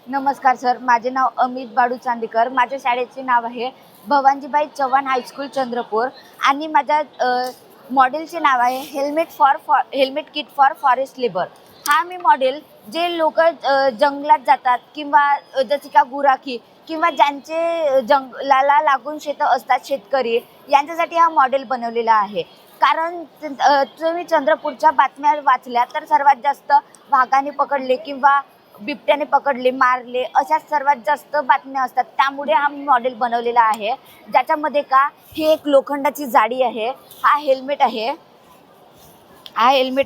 नमस्कार सर, माझे नाव अमित बाळू चांदेकर. माझ्या शाळेचे नाव आहे भवानीबाई चव्हाण हायस्कूल चंद्रपूर आणि माझ्या मॉडेलचे नाव आहे helmet kit for forest labour. हा मी मॉडेल जे लोक जंगलात जातात किंवा जसे का गुराखी किंवा ज्यांचे जंगलाला लागून शेतं असतात शेतकरी, यांच्यासाठी हा मॉडेल बनवलेला आहे. कारण तुम्ही चंद्रपूरच्या बातम्या वाचल्या तर सर्वात जास्त वाघाने पकडले किंवा बिबट्याने पकडले, मारले अशा सर्वात जास्त बातम्या असतात. त्यामुळे हा मॉडेल बनवलेला आहे, ज्याच्यामध्ये का ही एक लोखंडाची जाळी आहे, हा हेल्मेट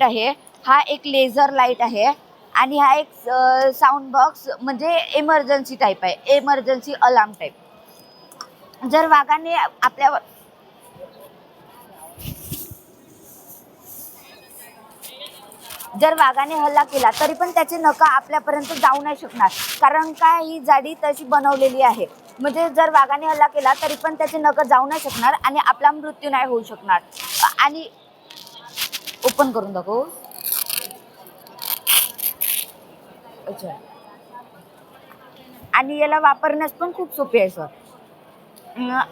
आहे, हा एक लेझर लाईट आहे आणि हा एक साऊंड बॉक्स म्हणजे इमर्जन्सी टाईप आहे, इमर्जन्सी अलार्म टाईप. जर वाघाने आपल्यावर हल्ला केला तरी पण त्याचे नखं आपल्यापर्यंत जाऊ नाही शकणार, कारण का ही जाळी तशी बनवलेली आहे. म्हणजे जर वाघाने हल्ला केला तरी पण त्याचे नखं जाऊ नाही शकणार आणि आपला मृत्यू नाही होऊ शकणार. आणि ओपन करून दाखवू. अच्छा. आणि याला वापरण्यास पण खूप सोपे आहे सर.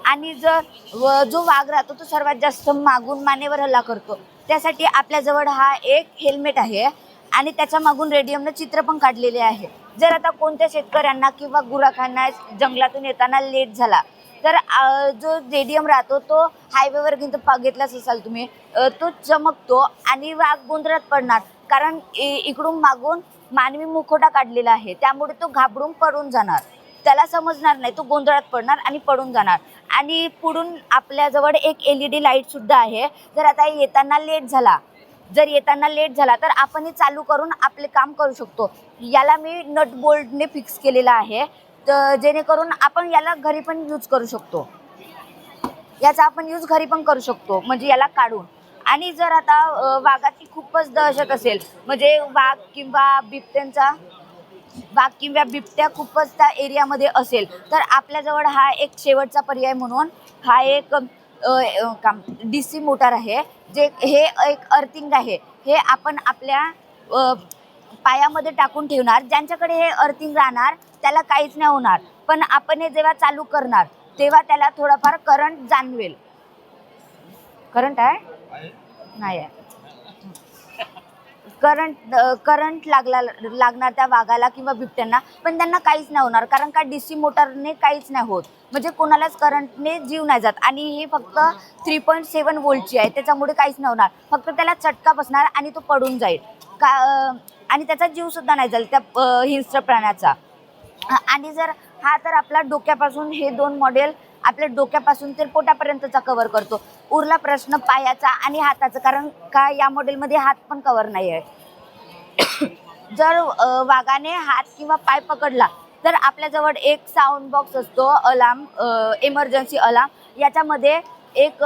आणि जो वाघ राहतो तो सर्वात जास्त मागून मानेवर हल्ला करतो, त्यासाठी आपल्याजवळ हा एक हेल्मेट आहे आणि त्याच्या मागून रेडियमनं चित्र पण काढलेले आहे. जर आता कोणत्या शेतकऱ्यांना किंवा गुराखांना जंगलातून येताना लेट झाला तर जो रेडियम राहतो तो हायवेवर घेतलाच असाल तुम्ही, तो चमकतो आणि वाघ गोंधळात पडणार, कारण इकडून मागून मानवी मुखवटा काढलेला आहे, त्यामुळे तो घाबरून पडून जाणार. त्याला समजणार नाही, तो गोंधळात पडणार आणि पडून जाणार. आणि पुढून आपल्याजवळ एक LED लाईटसुद्धा आहे. जर आता येताना लेट झाला तर आपण हे चालू करून आपले काम करू शकतो. याला मी नट बोल्टने फिक्स केलेला आहे, तर जेणेकरून आपण याला घरी पण यूज करू शकतो. म्हणजे याला काढून. आणि जर आता वाघाची खूपच दहशत असेल, म्हणजे वाघ किंवा बिबट्या खूपच त्या एरियामध्ये असेल, तर आपल्याजवळ हा एक शेवटचा पर्याय म्हणून हा एक DC मोटार आहे. हे एक अर्थिंग आहे. हे आपण आपल्या पायामध्ये टाकून ठेवणार. ज्यांच्याकडे हे अर्थिंग राहणार त्याला काहीच नाही होणार, पण आपण हे जेव्हा चालू करणार तेव्हा त्याला थोडाफार करंट जाणवेल. करंट आहे नाही आहे. करंट लागणार त्या वाघाला किंवा बिबट्यांना, पण त्यांना काहीच नाही होणार, कारण का DC मोटरने काहीच नाही होत. म्हणजे कोणालाच करंटने जीव नाही जात. आणि ही फक्त 3.7 वोल्टची आहे, त्याच्यामुळे काहीच नाही होणार. फक्त त्याला चटका बसणार आणि तो पडून जाईल आणि त्याचा जीवसुद्धा नाही जाईल त्या हिंस्र प्राण्याचा. आणि जर हा तर आपला डोक्यापासून हे 2 मॉडेल आपल्या डोक्यापासून ते पोटापर्यंतचा कव्हर करतो. उरला प्रश्न पायाचा आणि हाताचा, कारण का या मॉडेलमध्ये हात पण कव्हर नाही आहे. जर वाघाने हात किंवा पाय पकडला तर आपल्याजवळ एक साऊंड बॉक्स असतो, अलार्म, इमर्जन्सी अलार्म. याच्यामध्ये एक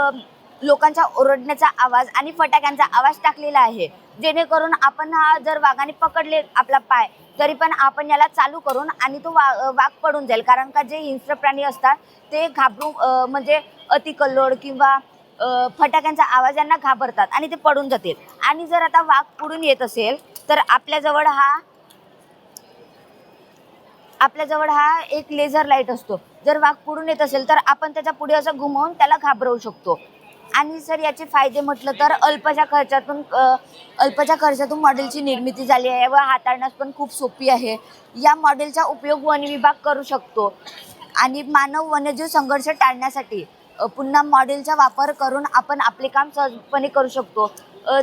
लोकांच्या ओरडण्याचा आवाज आणि फटाक्यांचा आवाज टाकलेला आहे, जेणेकरून आपण जर वाघाने पकडले आपला पाय तरी पण आपण याला चालू करून आणि तो वाघ पडून जाईल, कारण का जे हिंस्र प्राणी असतात ते घाबरून म्हणजे अतिकल्लोळ किंवा फटाक्यांचा आवाज यांना घाबरतात आणि ते पडून जातील. आणि जर आता वाघ पुढून येत असेल तर आपल्याजवळ हा एक लेझर लाईट असतो. जर वाघ पुढून येत असेल तर आपण त्याच्या पुढे असं घुमवून त्याला घाबरवू शकतो. आणि सर याचे फायदे म्हटलं तर अल्पच्या खर्चातून मॉडेलची निर्मिती झाली आहे व हाताळण्यास पण खूप सोपी आहे. या मॉडेलचा उपयोग वन विभाग करू शकतो आणि मानव वन्यजीव संघर्ष टाळण्यासाठी पुन्हा मॉडेलचा वापर करून आपण आपले काम सहजपणे करू शकतो.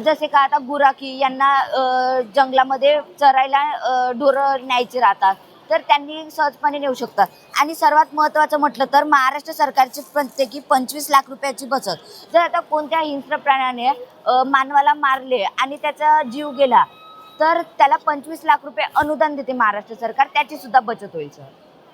जसे का आता गुराखी यांना जंगलामध्ये चरायला ढोरं न्यायचे राहतात, तर त्यांनी सहजपणे नेऊ शकतात. आणि सर्वात महत्त्वाचं म्हटलं तर महाराष्ट्र सरकारची प्रत्येकी 25 लाख रुपयाची बचत. जर आता कोणत्या हिंस्र प्राण्याने मानवाला मारले आणि त्याचा जीव गेला तर त्याला 25 लाख रुपये अनुदान देते महाराष्ट्र सरकार, त्याची सुद्धा बचत होईल सर.